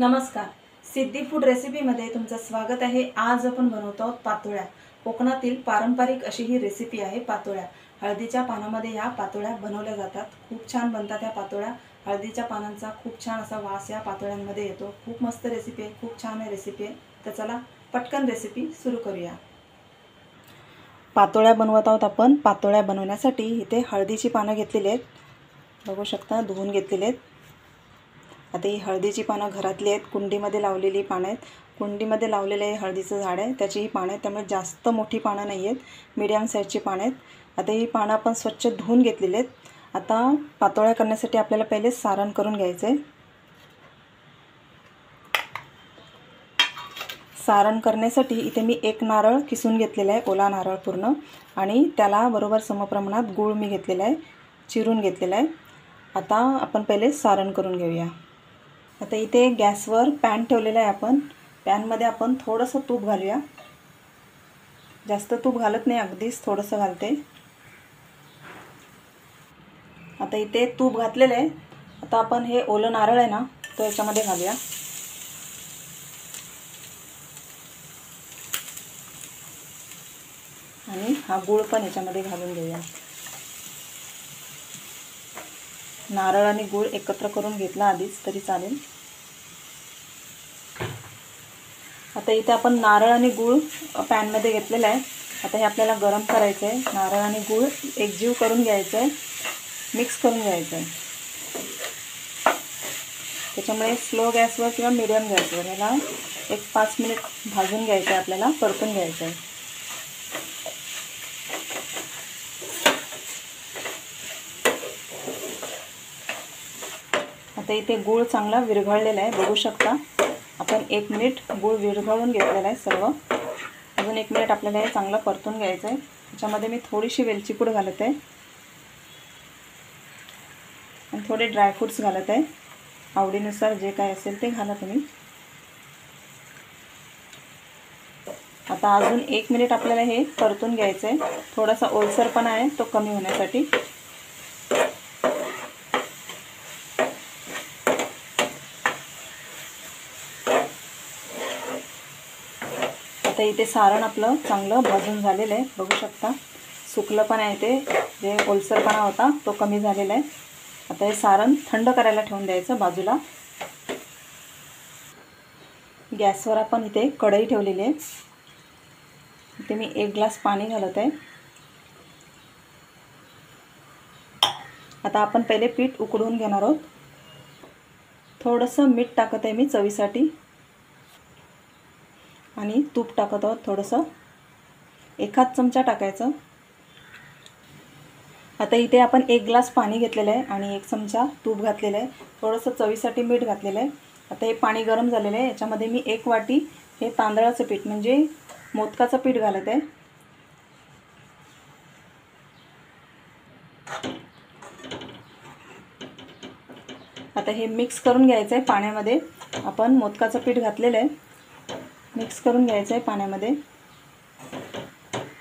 नमस्कार, सिद्धी फूड रेसिपीमध्ये तुमचं स्वागत आहे। आज आपण बनवतो आहोत पातोळ्या। कोकणातील पारंपरिक अशी ही रेसिपी आहे पातोळ्या। हळदीच्या पानामध्ये या पातोळ्या बनवल्या जातात। खूप छान बनतात या पातोळ्या। हळदीच्या पानांचा खूप छान असा वास या पातोळ्यांमध्ये येतो। खूप मस्त रेसिपी आहे, खूप छान आहे रेसिपी आहे। तर चला पटकन रेसिपी सुरू करूया। पातोळ्या बनवत आहोत आपण। पातोळ्या बनवण्यासाठी इथे हळदीची पानं घेतलेली आहेत, बघू शकता, धुवून घेतलेली आहेत। आता ही हळदीची पानं घरातली आहेत, कुंडीमध्ये लावलेली पानं आहेत। कुंडीमध्ये लावलेले हळदीचं झाड आहे, त्याची ही पानं आहेत, त्यामुळे जास्त मोठी पानं नाही आहेत, मीडियम साईजची पानं आहेत। आता ही पानं आपण स्वच्छ धुवून घेतलेली आहेत। आता पातोळ्या करण्यासाठी आपल्याला पहिले सारण करून घ्यायचं आहे। सारण करण्यासाठी इथे मी एक नारळ किसून घेतलेला आहे, ओला नारळ पूर्ण, आणि त्याला बरोबर समप्रमाणात गूळ मी घेतलेला आहे, चिरून घेतलेला आहे। आता आपण पहिले सारण करून घेऊया। आता इथे गॅसवर पॅन ठेवलेला आहे आपण। पॅनमध्ये आपण थोडंसं तूप घालूया, जास्त तूप घालत नाही, अगदीच थोडंसं घालते। आता इथे तूप घातलेलं आहे। आता आपण हे ओलं नारळ आहे ना, तो याच्यामध्ये घालूया। आणि हा गूळ पण याच्यामध्ये घालून घेऊया। नारळ आणि गूळ एकत्र करून घेतला आधीच तरी चालेल। आता इथे आपण नारळ आणि गूळ पॅनमध्ये घेतलेला आहे। आता हे आपल्याला गरम करायचं आहे। नारळ आणि गूळ एकजीव करून घ्यायचं आहे, मिक्स करून घ्यायचं आहे। त्याच्यामुळे स्लो गॅसवर किंवा मीडियम गॅसवर याला एक 5 मिनिट भाजून घ्यायचं आहे, आपल्याला परतून घ्यायचं आहे। आता इथे गूळ चांगला विरघळलेला आहे, बघू शकता। आपण 1 मिनिट गूळ विरघळून घेतलेला आहे सर्व। अजून 1 मिनिट आपल्याला हे चांगलं परतून घ्यायचं आहे। त्याच्यामध्ये मी थोडीशी वेलची पूड घालत आहे आणि थोडे ड्रायफ्रूट्स घालत आहे। आवडीनुसार जे काय असेल ते घाला तुम्ही। आता अजून 1 मिनिट आपल्याला हे परतून घ्यायचं आहे। थोडासा ओलसरपणा आहे तो कमी होण्यासाठी। आता इथे सारण आपलं चांगलं भाजून झालेलं आहे, बघू शकता। सुकलं पण आहे, ते जे ओलसरपणा होता तो कमी झालेला आहे। आता हे सारण थंड करायला ठेवून द्यायचं बाजूला। गॅसवर आपण इथे कढई ठेवलेली आहे, इथे मी 1 ग्लास पाणी घालत आहे। आता आपण पहिले पीठ उकडवून घेणार आहोत। थोडंसं मीठ टाकत आहे मी चवीसाठी, आणि तूप टाकत आहोत थोडंसं, 1 चमचा टाकायचं। आता इथे आपण 1 ग्लास पाणी घेतलेलं आहे आणि 1 चमचा तूप घातलेलं आहे, थोडंसं चवीसाठी मीठ घातलेलं आहे। आता हे पाणी गरम झालेलं आहे, याच्यामध्ये मी 1 वाटी हे तांदळाचं पीठ म्हणजे मोदकाचं पीठ घालत आहे। आता हे मिक्स करून घ्यायचं आहे पाण्यामध्ये। आपण मोदकाचं पीठ घातलेलं आहे, मिक्स करून घ्यायचं आहे पाण्यामध्ये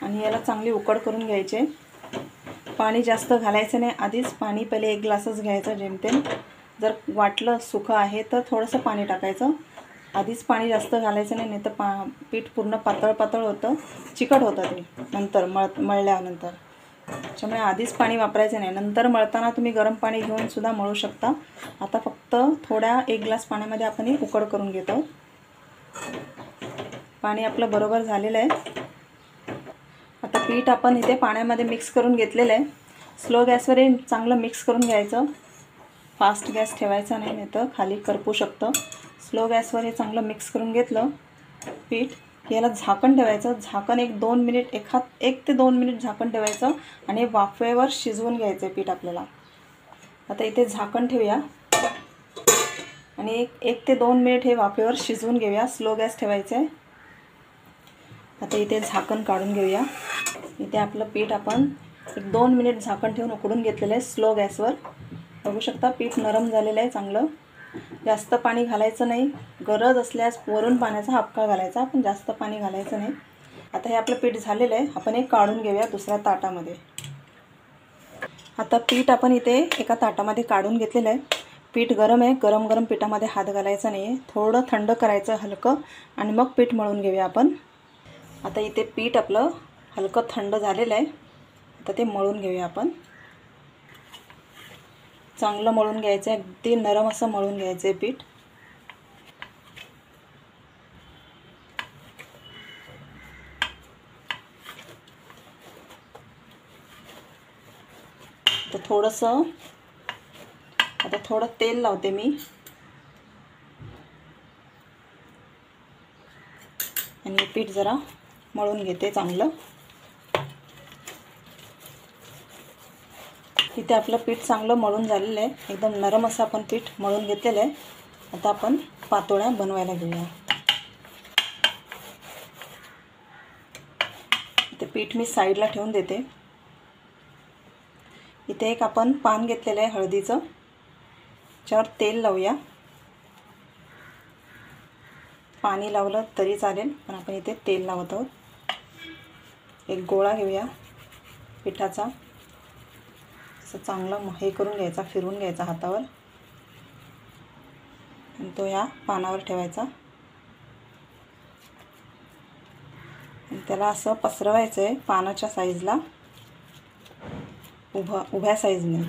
आणि याला चांगली उकड करून घ्यायची आहे। पाणी जास्त घालायचं नाही, आधीच पाणी पहिले 1 ग्लासच घ्यायचं जेमतेम। जर वाटलं सुकं आहे तर थोडंसं पाणी टाकायचं, आधीच पाणी जास्त घालायचं नाही, नाही तर पीठ पूर्ण पातळ पातळ होतं, चिकट होतं ते नंतर मळल्यानंतर। त्याच्यामुळे आधीच पाणी वापरायचं नाही, नंतर मळताना तुम्ही गरम पाणी घेऊन सुद्धा मळू शकता। आता फक्त थोड्या 1 ग्लास पाण्यामध्ये आपण ही उकड करून घेतो। पाणी आपलं बरोबर झालेलं आहे। आता पीठ आपण इथे पाण्यामध्ये मिक्स करून घेतलेलं आहे। स्लो गॅसवर हे चांगलं मिक्स करून घ्यायचं, फास्ट गॅस ठेवायचा नाही, नाही तर खाली करपू शकतं। स्लो गॅसवर हे चांगलं मिक्स करून घेतलं पीठ, याला झाकण ठेवायचं। झाकण 1-2 मिनिट, 1 ते 2 मिनिट झाकण ठेवायचं आणि वाफेवर शिजवून घ्यायचं आहे पीठ आपल्याला। आता इथे झाकण ठेवूया आणि 1 ते 2 मिनिट हे वाफेवर शिजवून घेऊया, स्लो गॅस ठेवायचं आहे। आता इथे झाकण काढून घेऊया। इथे आपलं पीठ आपण 1-2 मिनिट झाकण ठेवून उकडून घेतलेलं आहे स्लो गॅसवर, बघू शकता। पीठ नरम झालेलं आहे चांगलं, जास्त पाणी घालायचं नाही, गरज असल्यास वरून पाण्याचा हापका घालायचा, पण जास्त पाणी घालायचं नाही। आता हे आपलं पीठ झालेलं आहे, आपण हे काढून घेऊया दुसऱ्या ताटामध्ये। आता पीठ आपण इथे एका ताटामध्ये काढून घेतलेलं आहे। पीठ गरम आहे, गरम गरम पिठामध्ये हात घालायचा नाही आहे, थोडं थंड करायचं हलकं आणि मग पीठ मळून घेऊया आपण. आता इथे पीठ आपलं हलकं थंड झालेलं आहे. आता ते मळून घेऊया आपण. चांगलं मळून घ्यायचं आहे, अगदी नरम असं मळून घ्यायचं आहे पीठ. तर थोडं तेल लावते मी आणि पीठ जरा मळून घेते चांगलं. इथे आपलं पीठ चांगलं मळून झालेलं आहे, एकदम नरम असं आपण पीठ मळून घेतलेलं आहे. आता आपण पातोळ्या बनवायला घेऊया. इथे पीठ मी साईडला ठेवून देते. इथे एक आपण पान घेतलेलं आहे हळदीचं, त्याच्यावर तेल लावूया. पाणी लावलं तरी चालेल, पण आपण इथे तेल लावत आहोत. एक गोळा घेऊया पिठाचा, असं चांगलं हे करून घ्यायचा, फिरवून घ्यायचा हातावर आणि तो या पानावर ठेवायचा आणि त्याला असं पसरवायचं आहे पानाच्या साईजला, उभ्या साईजने.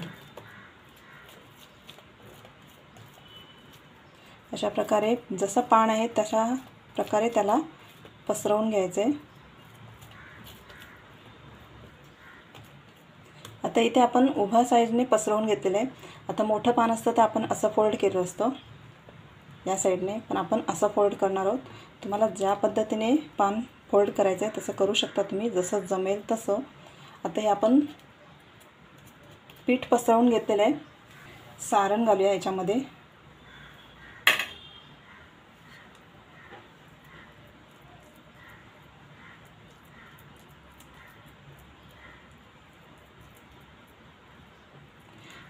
अशा प्रकारे जसं पान आहे तशा प्रकारे त्याला पसरवून घ्यायचं आहे. आता इथे आपण उभ्या साईजने पसरवून घेतलेलं आहे. आता मोठं पान असतं तर आपण असं फोल्ड केलं असतं या साईडने, पण आपण असं फोल्ड करणार आहोत. तुम्हाला ज्या पद्धतीने पान फोल्ड करायचं आहे तसं करू शकता तुम्ही, जसं जमेल तसं. आता हे आपण पीठ पसरवून घेतलेलं आहे. सारण घालूया याच्यामध्ये.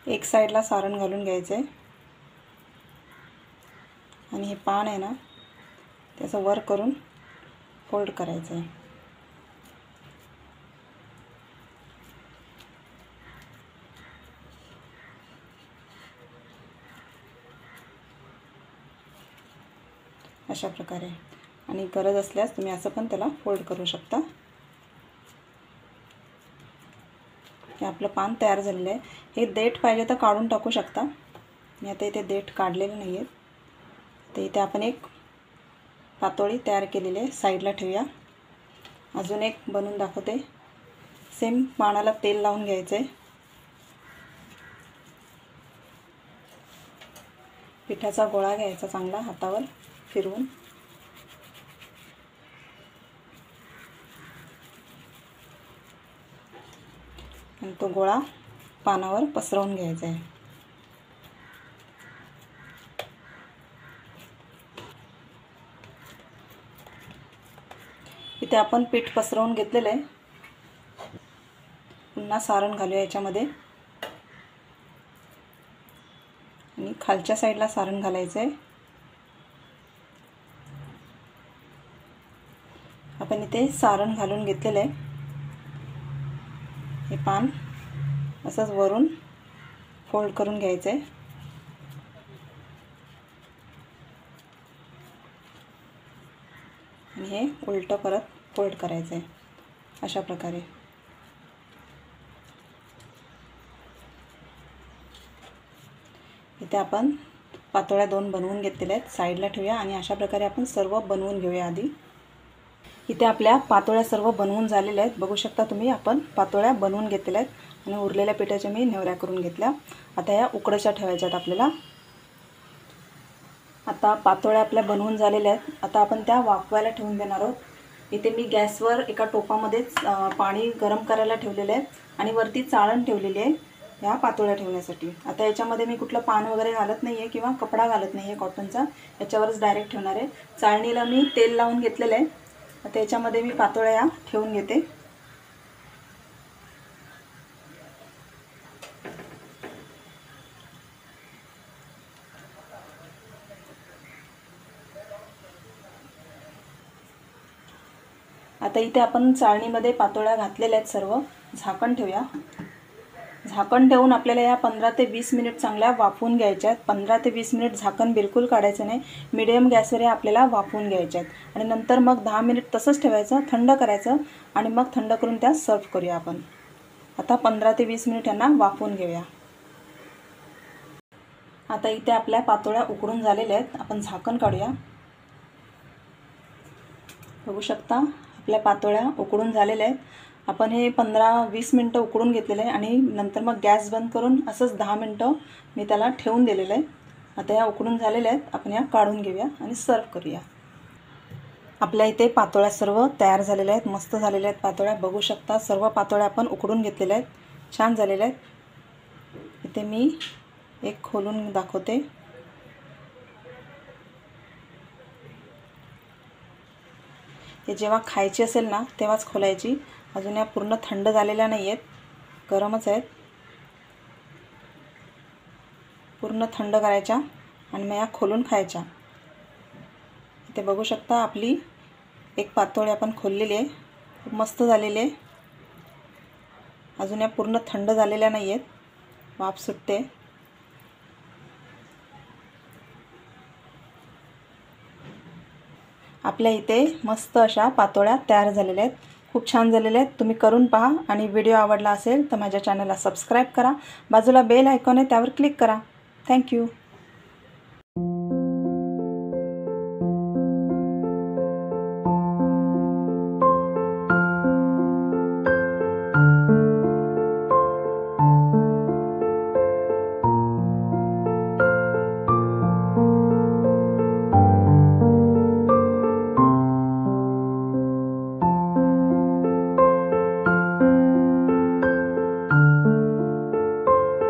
एक साईडला सारण घालून घ्यायचं आहे आणि हे पान आहे ना त्याचं वर करून फोल्ड करायचं आहे. अशा प्रकारे. आणि गरज असल्यास तुम्ही असं पण त्याला फोल्ड करू शकता. हे आपलं पान तयार झालेलं आहे. हे देठ पाहिजे तर काढून टाकू शकता. मी आता इथे देठ काढलेले नाही आहेत. तर इथे आपण एक पातोळी तयार केलेली आहे, साईडला ठेवूया. अजून एक बनवून दाखवते. सेम पानाला तेल लावून घ्यायचं आहे. पिठाचा गोळा घ्यायचा चांगला हातावर फिरवून. आणि तो गोळा पानावर पसरवून घ्यायचा आहे. इथे आपण पीठ पसरवून घेतलेलं आहे. पुन्हा सारण घालूया याच्यामध्ये आणि खालच्या साईडला सारण घालायचं आहे. आपण इथे सारण घालून घेतलेलं आहे. हे पान असंच वरून फोल्ड करून घ्यायचं आहे आणि हे उलटं परत फोल्ड करायचं आहे अशा प्रकारे. इथे आपण पातोळ्या 2 बनवून घेतलेल्या आहेत, साईडला ठेवूया आणि अशा प्रकारे आपण सर्व बनवून घेऊया आधी. इथे आपल्या पातोळ्या सर्व बनवून झालेल्या आहेत. बघू शकता तुम्ही, आपण पातोळ्या बनवून घेतलेल्या आहेत आणि उरलेल्या पिठाच्या मी नेवऱ्या करून घेतल्या. आता या उकडीच्या ठेवायच्या आहेत आपल्याला. आता पातोळ्या आपल्या बनवून झालेल्या आहेत. आता आपण त्या वाफवायला ठेवून देणार आहोत. इथे मी गॅसवर एका टोपामध्येच पाणी गरम करायला ठेवलेलं आहे आणि वरती चाळण ठेवलेली आहे ह्या पातोळ्या ठेवण्यासाठी. आता याच्यामध्ये मी कुठलं पान वगैरे घालत नाही आहे किंवा कपडा घालत नाही आहे कॉटनचा, याच्यावरच डायरेक्ट ठेवणार आहे. चाळणीला मी तेल लावून घेतलेलं आहे. आता याच्यामध्ये मी पातोळ्या या ठेवून घेते. आता इथे आपण चाळणीमध्ये पातोळ्या घातलेल्या आहेत सर्व. झाकण ठेवूया. झाकण ठेवून आपल्याला या 15 ते 20 मिनिट चांगल्या वाफवून घ्यायच्या आहेत. 15 ते 20 मिनिट झाकण बिलकुल काढायचं नाही, मीडियम गॅसवर आपल्याला वाफवून घ्यायच्या आहेत. आणि नंतर मग 10 मिनिट तसंच ठेवायचं, थंड करायचं आणि मग थंड करून त्या सर्व करूया आपण. आता 15 ते 20 मिनिट यांना वाफवून घेऊया. आता इथे आपल्या पातोळ्या उकडून झालेल्या आहेत. आपण झाकण काढूया. बघू शकता आपल्या पातोळ्या उकडून झालेल्या आहेत. आपण हे 15-20 मिनिटं उकडून घेतलेलं आहे आणि नंतर मग गॅस बंद करून असंच 10 मिनिटं मी त्याला ठेवून दिलेलं आहे. आता या उकडून झालेल्या आहेत. आपण या काढून घेऊया आणि सर्व करूया. आपल्या इथे पातोळ्या सर्व तयार झालेल्या आहेत, मस्त झालेल्या आहेत पातोळ्या. बघू शकता सर्व पातोळ्या आपण उकडून घेतलेल्या आहेत, छान झालेल्या आहेत. इथे मी एक खोलून दाखवते. हे जेव्हा खायची असेल ना तेव्हाच खोलायची. अजून या पूर्ण थंड झालेल्या नाही आहेत, गरमच आहेत. पूर्ण थंड करायच्या आणि मग या खोलून खायच्या. इथे बघू शकता आपली एक पातोळी आपण खोललेली आहे, खूप मस्त झालेली आहे. अजून या पूर्ण थंड झालेल्या नाही आहेत, वाफ सुटते. आपल्या इथे मस्त अशा पातोळ्या तयार झालेल्या आहेत, खूप छान झालेल्या आहेत. तुम्ही करून पहा आणि व्हिडिओ आवडला असेल तर माझ्या चॅनलला सबस्क्राईब करा. बाजूला बेल आयकॉन आहे त्यावर क्लिक करा. थँक्यू.